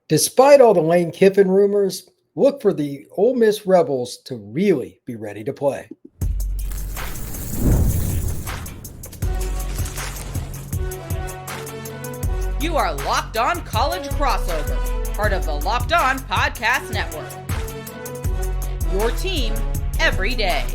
Despite all the Lane Kiffin rumors, look for the Ole Miss Rebels to really be ready to play. You are Locked On College Crossover, part of the Locked On Podcast Network. Your team every day.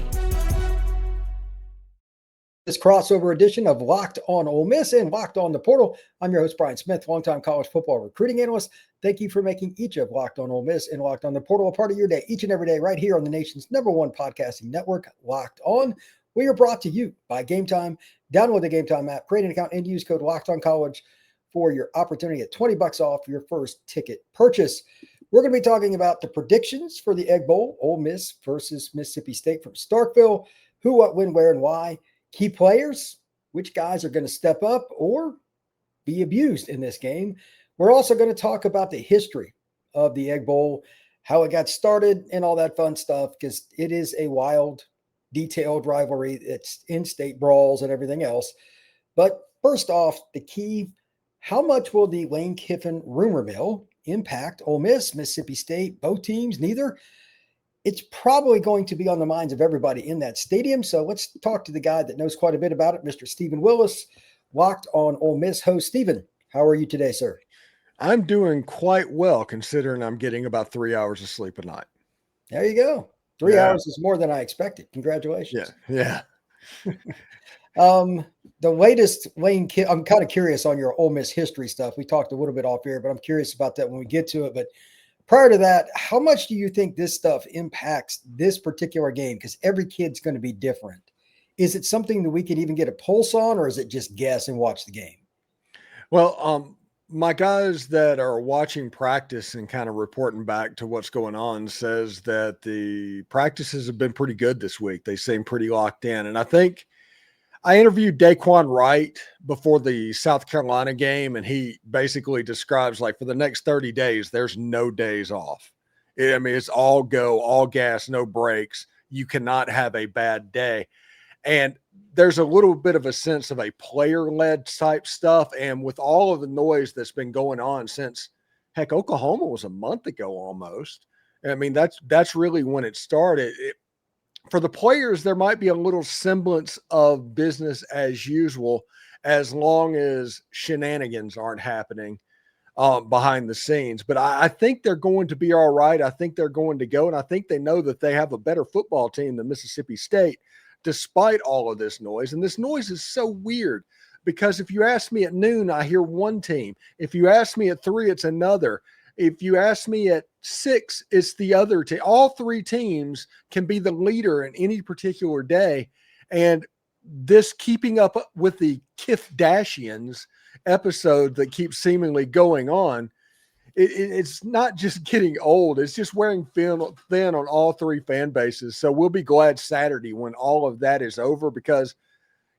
This crossover edition of Locked On Ole Miss and Locked On the Portal. I'm your host, Brian Smith, longtime college football recruiting analyst. Thank you for making each of Locked On Ole Miss and Locked On the Portal a part of your day, each and every day, right here on the nation's #1 podcasting network, Locked On. We are brought to you by Gametime. Download the Gametime app, create an account, and use code Locked On College for your opportunity at $20 off your first ticket purchase. We're going to be talking about the predictions for the Egg Bowl, Ole Miss versus Mississippi State from Starkville, who, what, when, where, and why. Key players, which guys are going to step up or be abused in this game. We're also going to talk about the history of the Egg Bowl, how it got started, and all that fun stuff, because it is a wild, detailed rivalry. It's in-state brawls and everything else. But first off, the key, how much will the Lane Kiffin rumor mill impact Ole Miss, Mississippi State, both teams, neither? It's probably going to be on the minds of everybody in that stadium. So let's talk to the guy that knows quite a bit about it, Mr. Stephen Willis, Locked On Ole Miss host. Stephen, how are you today, sir? I'm doing quite well, considering I'm getting about 3 hours of sleep a night. There you go. 3 hours is more than I expected. Congratulations. Yeah. The latest Lane Kiffin, I'm kind of curious on your Ole Miss history stuff. We talked a little bit off here, but I'm curious about that when we get to it. But prior to that, how much do you think this stuff impacts this particular game? Because every kid's going to be different. Is it something that we can even get a pulse on, or is it just guess and watch the game? Well, my guys that are watching practice and kind of reporting back to what's going on says that the practices have been pretty good this week. They seem pretty locked in. And I think I interviewed Daquan Wright before the South Carolina game, and he basically describes, like, for the next 30 days, there's no days off. It's all go, all gas, no breaks. You cannot have a bad day. And there's a little bit of a sense of a player-led type stuff. And with all of the noise that's been going on since, heck, Oklahoma was a month ago almost. I mean, that's really when it started. For the players, there might be a little semblance of business as usual, as long as shenanigans aren't happening behind the scenes. But I think they're going to be all right. I think they're going to go, and I think they know that they have a better football team than Mississippi State, despite all of this noise. And this noise is so weird, because if you ask me at noon, I hear one team. If you ask me at 3, it's another. If you ask me at 6, it's the other team. All 3 teams can be the leader in any particular day. And this keeping up with the Kifdashians episode that keeps seemingly going on, it's not just getting old. It's just wearing thin on all 3 fan bases. So we'll be glad Saturday when all of that is over, because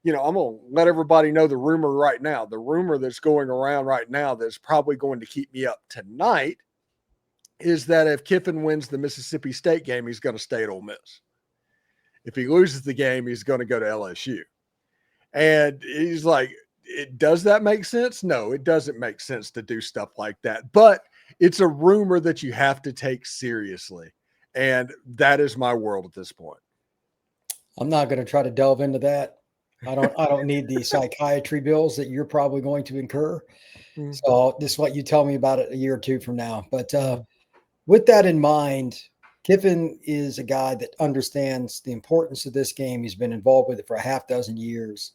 I'm going to let everybody know the rumor right now. The rumor that's going around right now that's probably going to keep me up tonight is that if Kiffin wins the Mississippi State game, he's going to stay at Ole Miss. If he loses the game, he's going to go to LSU. And he's like, does that make sense? No, it doesn't make sense to do stuff like that. But it's a rumor that you have to take seriously. And that is my world at this point. I'm not going to try to delve into that. I don't need the psychiatry bills that you're probably going to incur. Mm-hmm. So I'll just let you tell me about it a year or two from now. But with that in mind, Kiffin is a guy that understands the importance of this game. He's been involved with it for a half dozen years.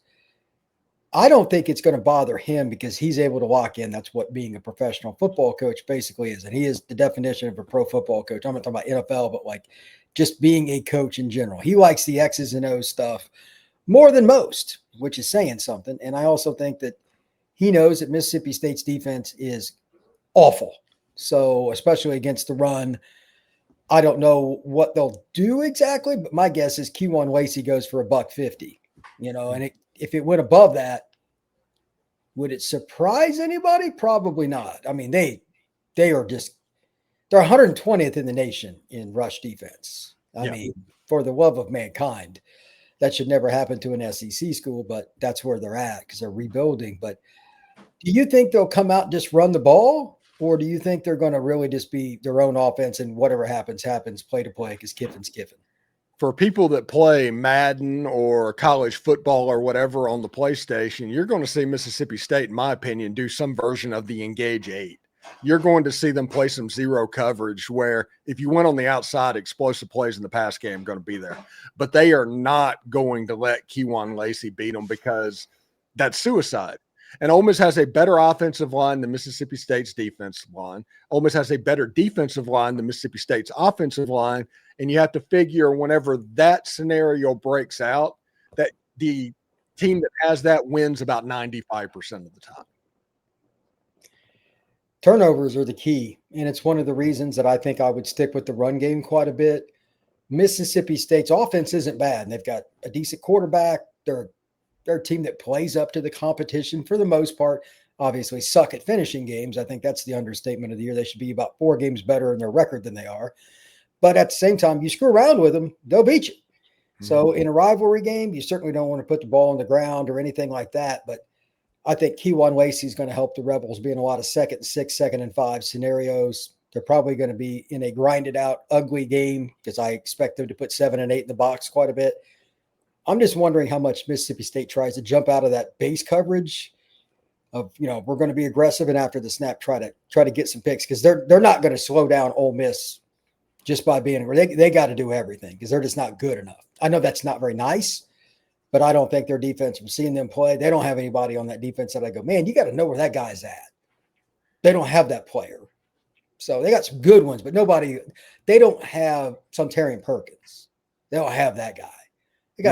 I don't think it's going to bother him, because he's able to lock in. That's what being a professional football coach basically is. And he is the definition of a pro football coach. I'm not talking about NFL, but like just being a coach in general. He likes the X's and O's stuff more than most, which is saying something. And I also think that he knows that Mississippi State's defense is awful. So especially against the run, I don't know what they'll do exactly, but my guess is Q1 Lacey goes for $150, and if it went above that, would it surprise anybody? Probably not. I mean, they're 120th in the nation in rush defense. I mean, for the love of mankind, that should never happen to an SEC school, but that's where they're at because they're rebuilding. But do you think they'll come out and just run the ball? Or do you think they're going to really just be their own offense and whatever happens, play to play because Kiffin's Kiffin? For people that play Madden or college football or whatever on the PlayStation, you're going to see Mississippi State, in my opinion, do some version of the Engage 8. You're going to see them play some zero coverage where if you went on the outside, explosive plays in the pass game are going to be there. But they are not going to let Kewan Lacey beat them because that's suicide. And Ole Miss has a better offensive line than Mississippi State's defensive line. Ole Miss has a better defensive line than Mississippi State's offensive line. And you have to figure whenever that scenario breaks out, that the team that has that wins about 95% of the time. Turnovers are the key. And it's one of the reasons that I think I would stick with the run game quite a bit. Mississippi State's offense isn't bad. And they've got a decent quarterback. They're a team that plays up to the competition for the most part. Obviously suck at finishing games. I think that's the understatement of the year. They should be about 4 games better in their record than they are. But at the same time, you screw around with them, they'll beat you. Mm-hmm. So in a rivalry game, you certainly don't want to put the ball on the ground or anything like that. But I think Kewan Lacey is going to help the Rebels be in a lot of 2nd and 6, 2nd and 5 scenarios. They're probably going to be in a grinded out, ugly game because I expect them to put 7 and 8 in the box quite a bit. I'm just wondering how much Mississippi State tries to jump out of that base coverage of, we're going to be aggressive and after the snap try to get some picks because they're not going to slow down Ole Miss just by being they got to do everything because they're just not good enough. I know that's not very nice, but I don't think their defense, from seeing them play, they don't have anybody on that defense that I go, man, you got to know where that guy's at. They don't have that player. So they got some good ones, but they don't have Suntarine Perkins. They don't have that guy. They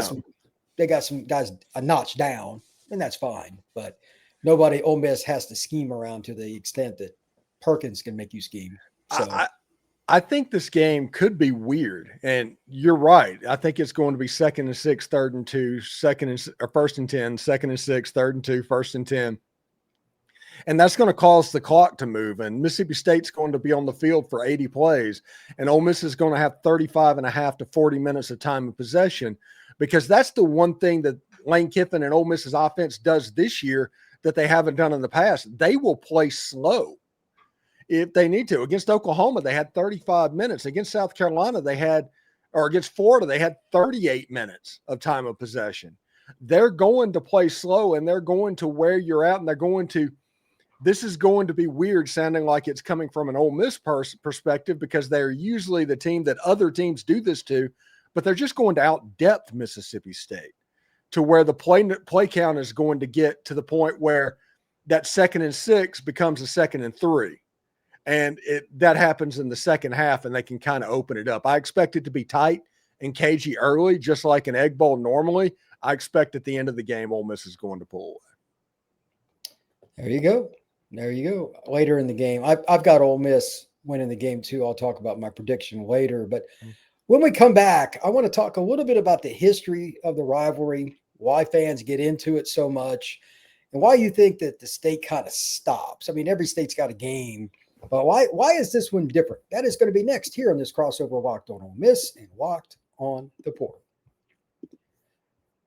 got some guys a notch down, and that's fine. But nobody Ole Miss has to scheme around to the extent that Perkins can make you scheme. So I think this game could be weird, and you're right. I think it's going to be 2nd and 6, 3rd and 2, 1st and 10, 2nd and 6, 3rd and 2, 1st and 10. And that's going to cause the clock to move. And Mississippi State's going to be on the field for 80 plays, and Ole Miss is going to have 35 and a half to 40 minutes of time of possession, because that's the one thing that Lane Kiffin and Ole Miss's offense does this year that they haven't done in the past. They will play slow if they need to. Against Oklahoma, they had 35 minutes. Against South Carolina, against Florida, they had 38 minutes of time of possession. They're going to play slow, and they're going to wear you out, and this is going to be weird sounding like it's coming from an Ole Miss perspective because they're usually the team that other teams do this to, but they're just going to out-depth Mississippi State to where the play count is going to get to the point where that 2nd and 6 becomes a 2nd and 3. And that happens in the second half, and they can kind of open it up. I expect it to be tight and cagey early, just like an Egg Bowl normally. I expect at the end of the game, Ole Miss is going to pull away. There you go. Later in the game, I've got Ole Miss winning the game too. I'll talk about my prediction later. But when we come back, I want to talk a little bit about the history of the rivalry, why fans get into it so much, and why you think that the state kind of stops. I mean, every state's got a game. But why is this one different? That is going to be next here on this crossover Locked on Ole Miss and Locked on the Portal.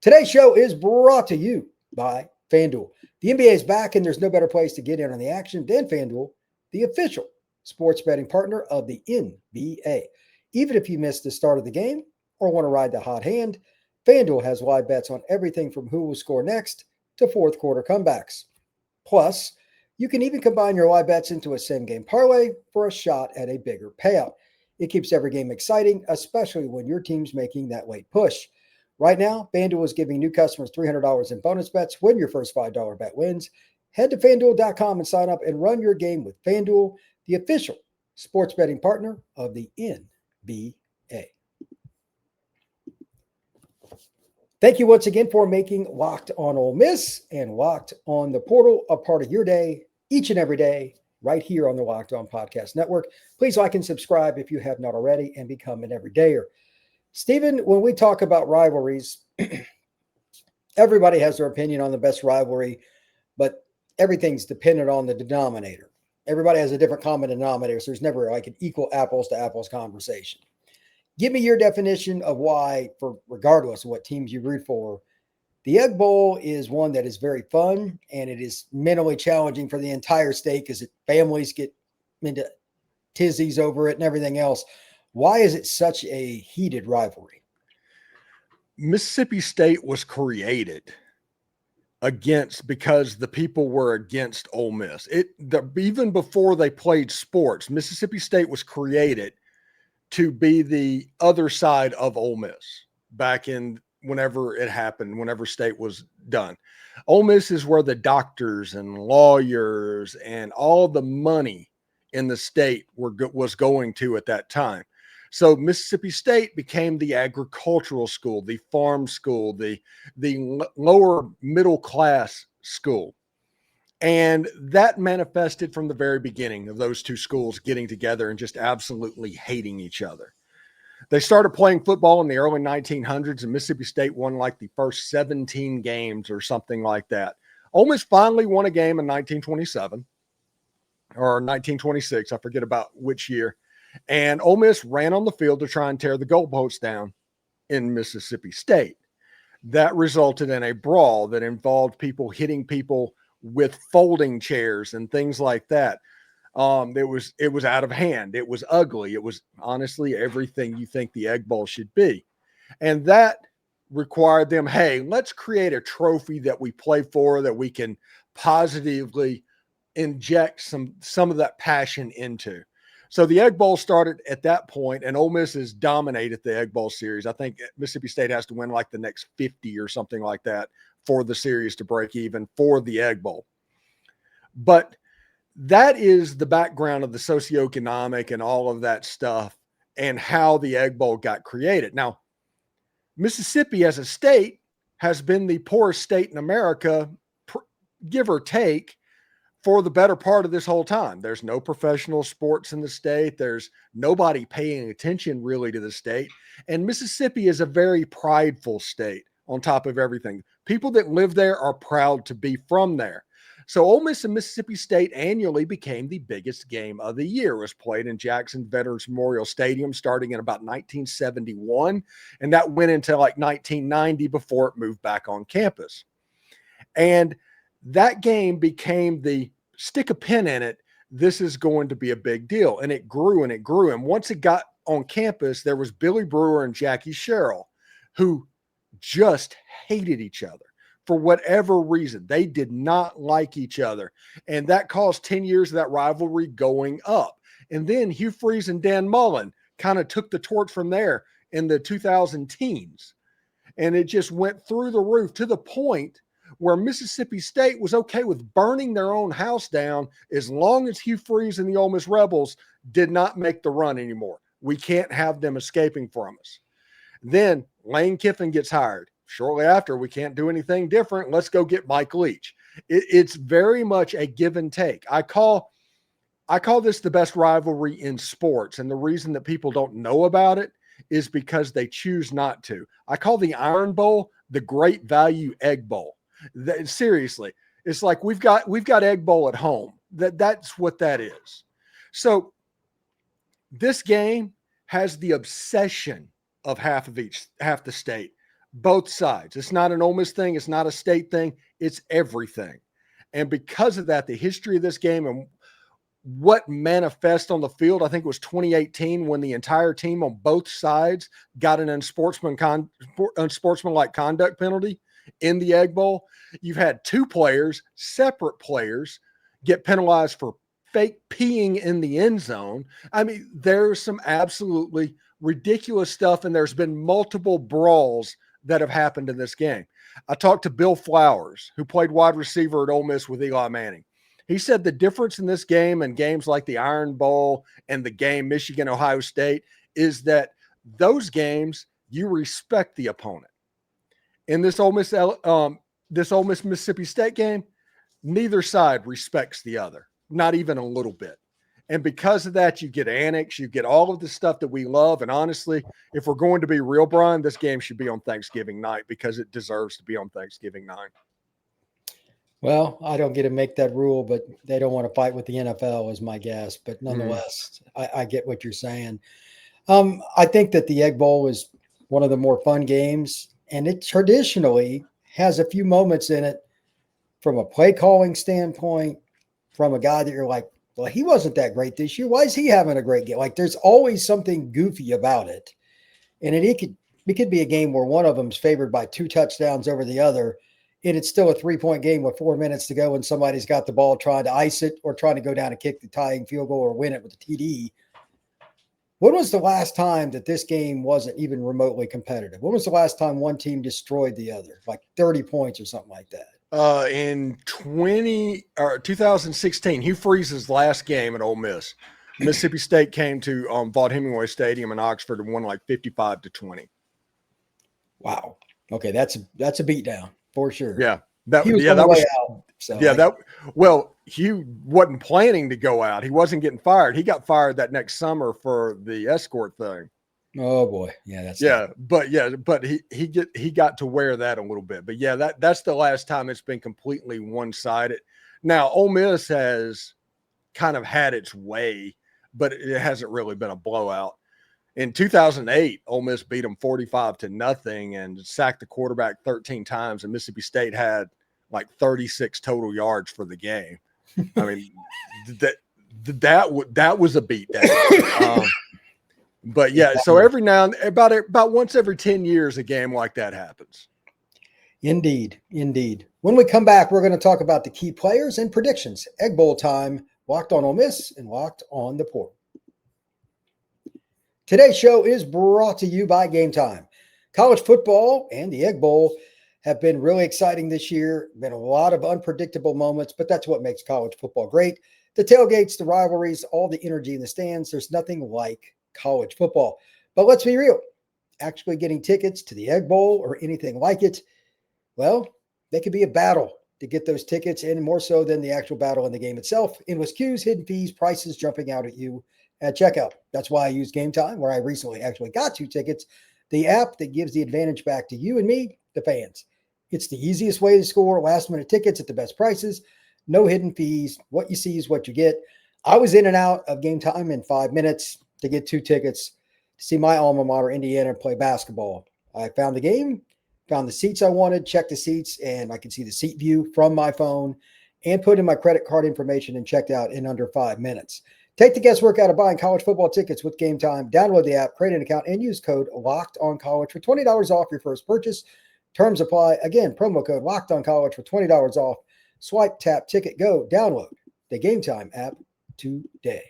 Today's show is brought to you by FanDuel. The NBA is back, and there's no better place to get in on the action than FanDuel, the official sports betting partner of the NBA. Even if you missed the start of the game or want to ride the hot hand, FanDuel has live bets on everything from who will score next to fourth quarter comebacks. Plus, you can even combine your live bets into a same-game parlay for a shot at a bigger payout. It keeps every game exciting, especially when your team's making that late push. Right now, FanDuel is giving new customers $300 in bonus bets when your first $5 bet wins. Head to FanDuel.com and sign up and run your game with FanDuel, the official sports betting partner of the NBA. Thank you once again for making Locked on Ole Miss and Locked on the Portal a part of your day, each and every day, right here on the Locked On Podcast Network. Please like and subscribe if you have not already and become an everydayer. Stephen, when we talk about rivalries, everybody has their opinion on the best rivalry, but everything's dependent on the denominator. Everybody has a different common denominator, so there's never like an equal apples to apples conversation. Give me your definition of why, for regardless of what teams you root for, the Egg Bowl is one that is very fun, and it is mentally challenging for the entire state because families get into tizzies over it and everything else. Why is it such a heated rivalry? Mississippi State was created because the people were against Ole Miss. Even before they played sports, Mississippi State was created to be the other side of Ole Miss back in whenever it happened, whenever State was done. Ole Miss is where the doctors and lawyers and all the money in the state was going to at that time. So Mississippi State became the agricultural school, the farm school, the lower middle class school. And that manifested from the very beginning of those two schools getting together and just absolutely hating each other. They started playing football in the early 1900s, and Mississippi State won like the first 17 games or something like that. Ole Miss finally won a game in 1927 or 1926. I forget about which year. And Ole Miss ran on the field to try and tear the goalposts down in Mississippi State. That resulted in a brawl that involved people hitting people with folding chairs and things like that. It was out of hand. It was ugly. It was honestly everything you think the Egg Bowl should be. And that required them, hey, let's create a trophy that we play for, that we can positively inject some of that passion into. So the Egg Bowl started at that point, and Ole Miss has dominated the Egg Bowl series. I think Mississippi State has to win like the next 50 or something like that for the series to break even for the Egg Bowl. But that is the background of the socioeconomic and all of that stuff and how the Egg Bowl got created. Now, Mississippi as a state has been the poorest state in America, give or take, for the better part of this whole time. There's no professional sports in the state. There's nobody paying attention really to the state. And Mississippi is a very prideful state on top of everything. People that live there are proud to be from there. So Ole Miss and Mississippi State annually became the biggest game of the year. It was played in Jackson Veterans Memorial Stadium starting in about 1971. And that went into like 1990 before it moved back on campus. And that game became the stick a pin in it. This is going to be a big deal. And it grew and it grew. And once it got on campus, there was Billy Brewer and Jackie Sherrill, who just hated each other for whatever reason. They did not like each other. And that caused 10 years of that rivalry going up. And then Hugh Freeze and Dan Mullen kind of took the torch from there in the 2000 teens. And it just went through the roof to the point where Mississippi State was okay with burning their own house down as long as Hugh Freeze and the Ole Miss Rebels did not make the run anymore. We can't have them escaping from us. Then Lane Kiffin gets hired. Shortly after, we can't do anything different. Let's go get Mike Leach. It's very much a give and take. I call this the best rivalry in sports. And the reason that people don't know about it is because they choose not to. I call the Iron Bowl the Great Value Egg Bowl. Seriously, it's like we've got Egg Bowl at home. That's what that is. So this game has the obsession of half the state, both sides. It's not an Ole Miss thing. It's not a state thing. It's everything. And because of that, the history of this game and what manifests on the field, I think it was 2018 when the entire team on both sides got an unsportsmanlike conduct penalty in the Egg Bowl. You've had two separate players, get penalized for fake peeing in the end zone. I mean, there's some absolutely ridiculous stuff, and there's been multiple brawls that have happened in this game. I talked to Bill Flowers, who played wide receiver at Ole Miss with Eli Manning. He said the difference in this game and games like the Iron Bowl and the game Michigan-Ohio State is that those games, you respect the opponent. In this Ole Miss Mississippi State game, neither side respects the other, not even a little bit. And because of that, you get annex, you get all of the stuff that we love. And honestly, if we're going to be real, Brian, this game should be on Thanksgiving night because it deserves to be on Thanksgiving night. Well, I don't get to make that rule, but they don't want to fight with the NFL is my guess. But nonetheless, I get what you're saying. I think that the Egg Bowl is one of the more fun games, and it traditionally has a few moments in it from a play calling standpoint, from a guy that you're like, well, he wasn't that great this year. Why is he having a great game? Like there's always something goofy about it. And it could be a game where one of them's favored by 2 touchdowns over the other, and it's still a 3-point game with 4 minutes to go and somebody's got the ball trying to ice it or trying to go down and kick the tying field goal or win it with a TD. When was the last time that this game wasn't even remotely competitive? When was the last time one team destroyed the other, like 30 points or something like that? In 2016, Hugh Freeze's last game at Ole Miss, Mississippi State came to Vaught Hemingway Stadium in Oxford and won like 55-20. Wow. Okay, that's a beatdown for sure. Yeah, Hugh wasn't planning to go out. He wasn't getting fired. He got fired that next summer for the escort thing. Oh boy, yeah, but he got to wear that a little bit. But yeah, that's the last time it's been completely one-sided. Now, Ole Miss has kind of had its way, but it hasn't really been a blowout. In 2008, Ole Miss beat them 45-0 and sacked the quarterback 13 times, and Mississippi State had like 36 total yards for the game. I mean, that was a beatdown. But yeah, so every now and about once every 10 years, a game like that happens. Indeed. When we come back, we're going to talk about the key players and predictions. Egg Bowl time, Locked on Ole Miss and Locked on the Portal. Today's show is brought to you by Gametime. College football and the Egg Bowl have been really exciting this year. Been a lot of unpredictable moments, but that's what makes college football great. The tailgates, the rivalries, all the energy in the stands. There's nothing like college football. But let's be real. Actually getting tickets to the Egg Bowl or anything like it, well, they could be a battle to get those tickets, and more so than the actual battle in the game itself. Endless queues, hidden fees, prices jumping out at you at checkout. That's why I use Gametime, where I recently actually got 2 tickets, the app that gives the advantage back to you and me, the fans. It's the easiest way to score last-minute tickets at the best prices. No hidden fees. What you see is what you get. I was in and out of Gametime in 5 minutes to get 2 tickets to see my alma mater, Indiana, play basketball. I found the game, found the seats I wanted, checked the seats, and I could see the seat view from my phone and put in my credit card information and checked out in under 5 minutes. Take the guesswork out of buying college football tickets with Gametime. Download the app, create an account, and use code LOCKEDONCollege for $20 off your first purchase. Terms apply. Again, promo code LOCKEDONCollege for $20 off. Swipe, tap, ticket, go. Download the Gametime app today.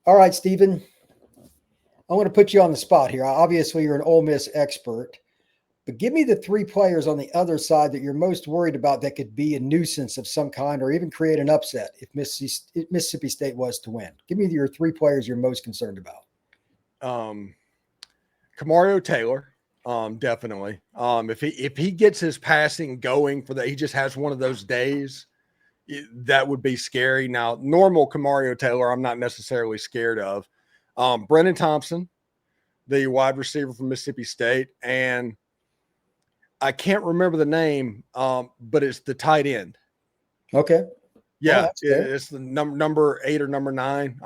All right, Stephen. I want to put you on the spot here. Obviously, you're an Ole Miss expert. But give me the 3 players on the other side that you're most worried about that could be a nuisance of some kind or even create an upset if Mississippi State was to win. Give me your 3 players you're most concerned about. Kamario Taylor, definitely. If he gets his passing going for that, he just has one of those days, that would be scary. Now, normal Kamario Taylor, I'm not necessarily scared of. Brennan Thompson, the wide receiver from Mississippi State, and I can't remember the name, but it's the tight end. Okay. Yeah, it's the number 8 or number 9.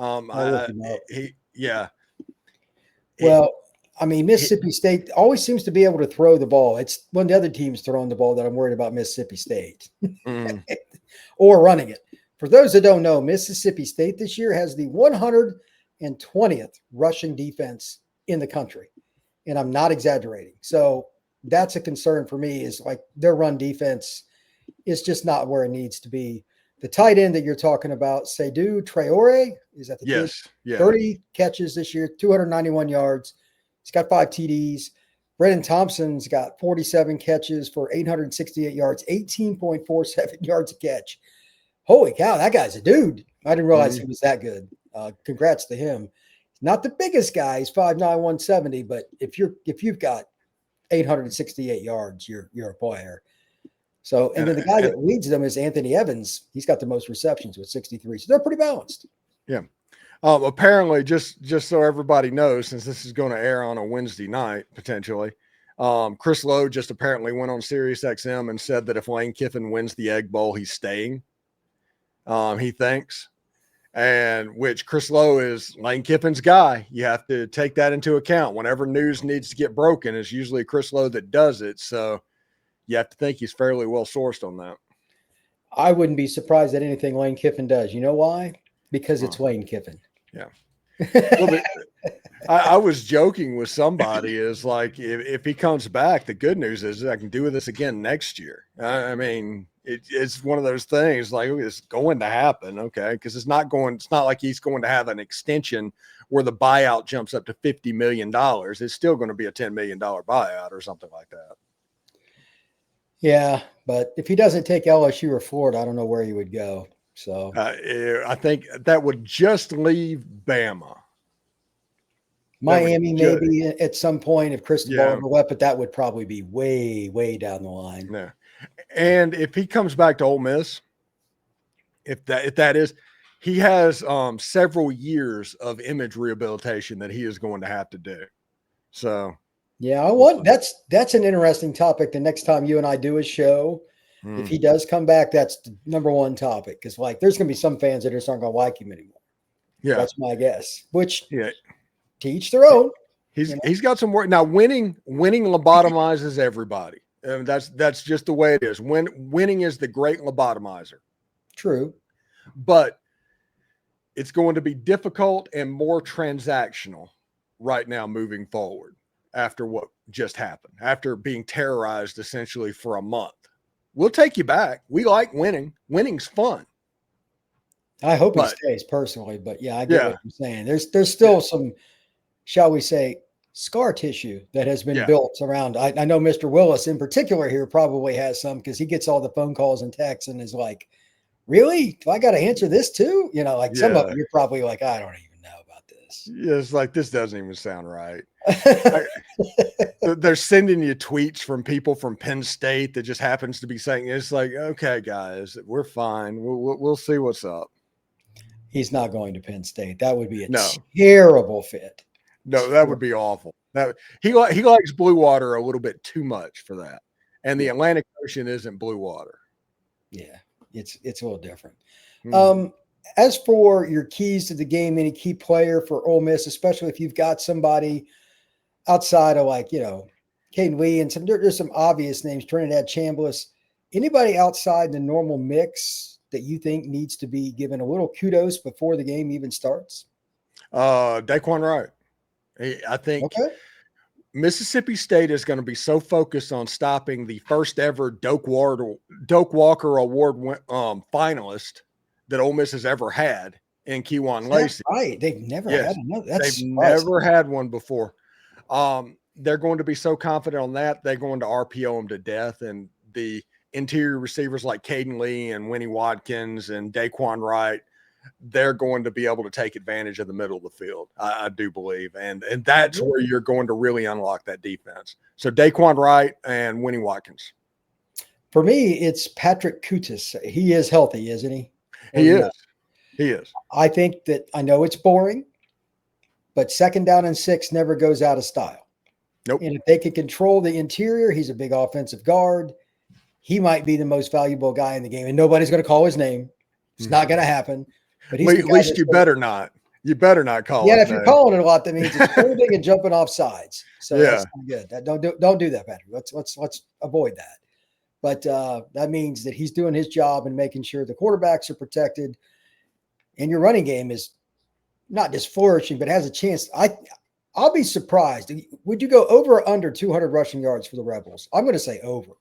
Well, I mean, Mississippi State always seems to be able to throw the ball. It's when the other team's throwing the ball that I'm worried about Mississippi State or running it. For those that don't know, Mississippi State this year has the 120th rushing defense in the country, and I'm not exaggerating. So that's a concern for me, is like their run defense is just not where it needs to be. The tight end that you're talking about, Seydou Traore, is that the kid? Yeah. 30 catches this year, 291 yards. He's got 5 TDs. Brennan Thompson's got 47 catches for 868 yards, 18.47 yards a catch. Holy cow, that guy's a dude. I didn't realize he was that good. Congrats to him. Not the biggest guy. He's 5'9", 170, but if you've got 868 yards, you're a player. So, and then the guy that leads them is Anthony Evans. He's got the most receptions with 63. So they're pretty balanced. Yeah. Apparently, just so everybody knows, since this is going to air on a Wednesday night, potentially, Chris Lowe just apparently went on Sirius XM and said that if Lane Kiffin wins the Egg Bowl, he's staying. He thinks. And which Chris Lowe is Lane Kiffin's guy. You have to take that into account. Whenever news needs to get broken, it's usually Chris Lowe that does it. So you have to think he's fairly well sourced on that. I wouldn't be surprised at anything Lane Kiffin does. You know why? Because it's Lane Kiffin. Yeah. Well, I was joking with somebody is like, if he comes back, the good news is I can do this again next year. I mean, it's one of those things like it's going to happen. Okay. Cause it's not like he's going to have an extension where the buyout jumps up to $50 million. It's still going to be a $10 million buyout or something like that. Yeah. But if he doesn't take LSU or Florida, I don't know where he would go. So I think that would just leave Bama. Miami maybe at some point if Cristobal ever left, but that would probably be way, way down the line. Yeah. And if he comes back to Ole Miss, if that is, he has several years of image rehabilitation that he is going to have to do. So yeah, that's an interesting topic. The next time you and I do a show, if he does come back, that's the number one topic. Because like there's gonna be some fans that just aren't gonna like him anymore. Yeah, that's my guess. Which to each their own. He's got some work now. Winning lobotomizes everybody. And that's just the way it is. Winning is the great lobotomizer. True. But it's going to be difficult and more transactional right now moving forward after what just happened, after being terrorized essentially for a month. We'll take you back. We like winning. Winning's fun. I hope he stays personally, but yeah, I get what you're saying. There's still some, shall we say, scar tissue that has been built around. I know Mr. Willis in particular here probably has some because he gets all the phone calls and texts and is like, really? Do I got to answer this too? You know, like some of them you're probably like, I don't even know about this. Yeah, it's like, this doesn't even sound right. They're sending you tweets from people from Penn State that just happens to be saying, it's like, okay, guys, we're fine. We'll see what's up. He's not going to Penn State. That would be a terrible fit. No, that would be awful. He likes blue water a little bit too much for that. And the Atlantic Ocean isn't blue water. Yeah, it's a little different. As for your keys to the game, any key player for Ole Miss, especially if you've got somebody outside of like, Cayden Lee and there's some obvious names, Trinidad Chambliss, anybody outside the normal mix that you think needs to be given a little kudos before the game even starts? Daquan Wright. I think Mississippi State is going to be so focused on stopping the first ever Doak Walker Award finalist that Ole Miss has ever had in Keywan Lacey. Right. They've never had another. They've never had one before. They're going to be so confident on that. They're going to RPO them to death. And the interior receivers like Cayden Lee and Winnie Watkins and Daquan Wright, they're going to be able to take advantage of the middle of the field. I do believe. And that's where you're going to really unlock that defense. So Daquan Wright and Winnie Watkins. For me, it's Patrick Kutas. He is healthy, isn't he? He is. I think that I know it's boring, but 2nd down and 6 never goes out of style. Nope. And if they can control the interior, he's a big offensive guard. He might be the most valuable guy in the game, and nobody's going to call his name. It's not going to happen. But he's at least you better not. You better not call. Yeah, if you're calling it a lot, that means it's holding and jumping off sides. So that's not good. Don't do that, Patrick. Let's avoid that. But that means that he's doing his job and making sure the quarterbacks are protected, and your running game is not just flourishing, but has a chance. I'll be surprised. Would you go over or under 200 rushing yards for the Rebels? I'm going to say over.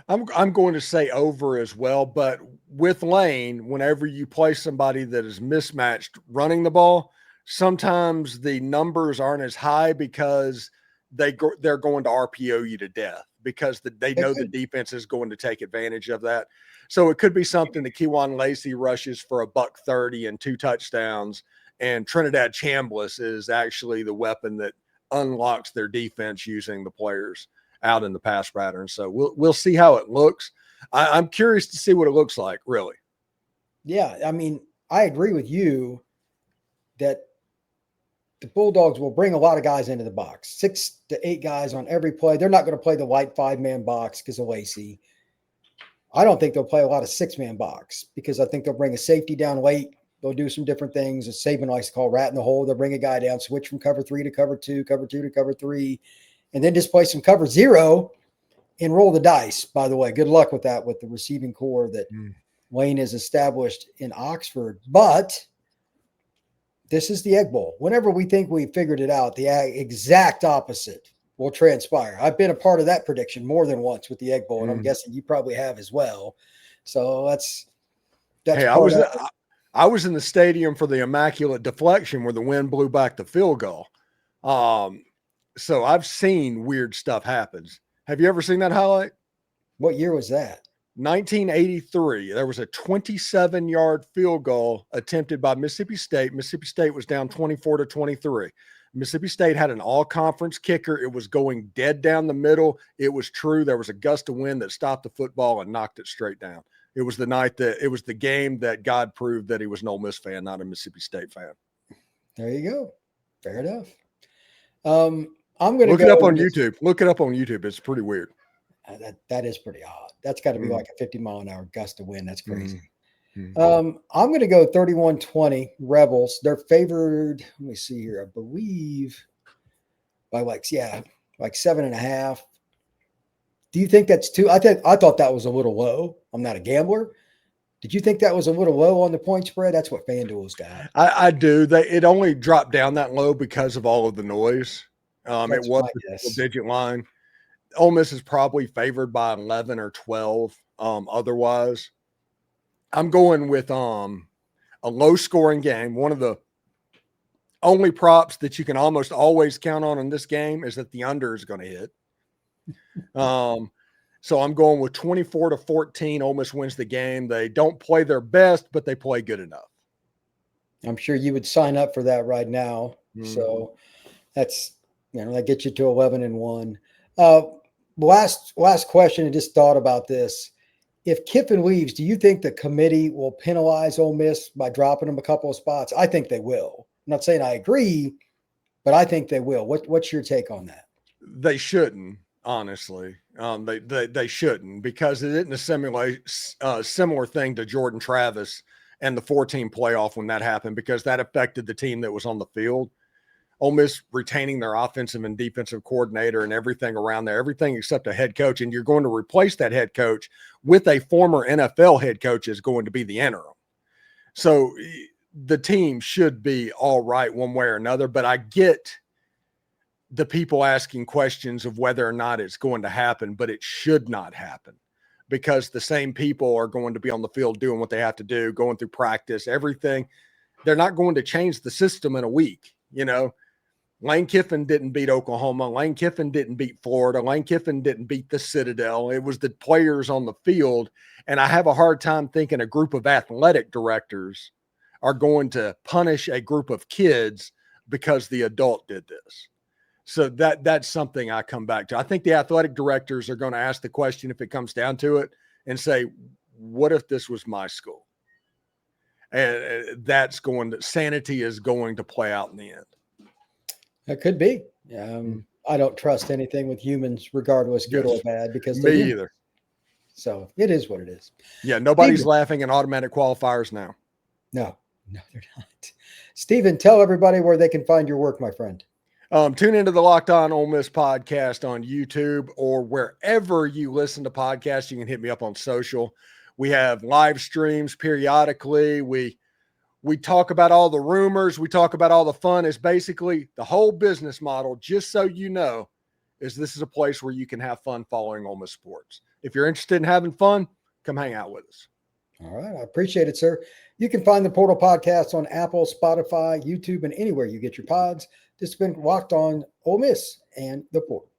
I'm going to say over as well, but with Lane, whenever you play somebody that is mismatched running the ball, sometimes the numbers aren't as high because they're going to RPO you to death because they know the defense is going to take advantage of that. So it could be something that Keywan Lacey rushes for $130 and 2 touchdowns, and Trinidad Chambliss is actually the weapon that unlocks their defense using the players out in the pass pattern. So we'll see how it looks. I'm curious to see what it looks like, really. Yeah, I mean, I agree with you that the Bulldogs will bring a lot of guys into the box, 6 to 8 guys on every play. They're not going to play the light 5-man box because of Lacey. I don't think they'll play a lot of 6-man box because I think they'll bring a safety down late. They'll do some different things. As Saban likes to call rat in the hole, they'll bring a guy down, switch from cover 3 to cover 2, cover 2 to cover 3, and then just play some cover 0 and roll the dice. By the way, good luck with that with the receiving core that Lane is established in Oxford, but this is the Egg Bowl. Whenever we think we figured it out, the exact opposite will transpire. I've been a part of that prediction more than once with the Egg Bowl, and I'm guessing you probably have as well. So that's hey, I was in the stadium for the immaculate deflection where the wind blew back the field goal. So I've seen weird stuff happens. Have you ever seen that highlight? What year was that? 1983. There was a 27-yard field goal attempted by Mississippi State. Mississippi State was down 24-23. Mississippi State had an all-conference kicker. It was going dead down the middle. It was true. There was a gust of wind that stopped the football and knocked it straight down. It was the game that God proved that he was an Ole Miss fan, not a Mississippi State fan. There you go. Fair enough. I'm going to look it up on YouTube. Look it up on YouTube. It's pretty weird. That is pretty odd. That's got to be like a 50-mile-an-hour gust of wind. That's crazy. Mm-hmm. I'm going to go 31-20 Rebels. They're favored. Let me see here. I believe by like 7.5. Do you think that's too? I thought that was a little low. I'm not a gambler. Did you think that was a little low on the point spread? That's what FanDuel's got. I do. It only dropped down that low because of all of the noise. It was a digit line. Ole Miss is probably favored by 11 or 12. Otherwise, I'm going with a low-scoring game. One of the only props that you can almost always count on in this game is that the under is going to hit. So I'm going with 24-14. Ole Miss wins the game. They don't play their best, but they play good enough. I'm sure you would sign up for that right now. So that's, that gets you to 11-1. Last question. I just thought about this. If Kiffin leaves, do you think the committee will penalize Ole Miss by dropping him a couple of spots? I think they will. I'm not saying I agree, but I think they will. What's your take on that? They shouldn't, honestly. They shouldn't, because it isn't a similar thing to Jordan Travis and the 4-team playoff when that happened, because that affected the team that was on the field. Ole Miss retaining their offensive and defensive coordinator and everything around there, everything except a head coach. And you're going to replace that head coach with a former NFL head coach is going to be the interim. So the team should be all right one way or another, but I get the people asking questions of whether or not it's going to happen, but it should not happen, because the same people are going to be on the field doing what they have to do, going through practice, everything. They're not going to change the system in a week. Lane Kiffin didn't beat Oklahoma. Lane Kiffin didn't beat Florida. Lane Kiffin didn't beat the Citadel. It was the players on the field. And I have a hard time thinking a group of athletic directors are going to punish a group of kids because the adult did this. So that's something I come back to. I think the athletic directors are going to ask the question, if it comes down to it, and say, what if this was my school? And sanity is going to play out in the end. It could be. I don't trust anything with humans, regardless, good or bad, because me either. So it is what it is. Yeah, nobody's laughing at automatic qualifiers now. No, they're not. Stephen, tell everybody where they can find your work, my friend. Tune into the Locked On Ole Miss podcast on YouTube or wherever you listen to podcasts. You can hit me up on social. We have live streams periodically. We talk about all the rumors. We talk about all the fun. It's basically the whole business model, just so you know, is this is a place where you can have fun following Ole Miss sports. If you're interested in having fun, come hang out with us. All right. I appreciate it, sir. You can find the Portal Podcast on Apple, Spotify, YouTube, and anywhere you get your pods. This has been Locked On Ole Miss and the Portal.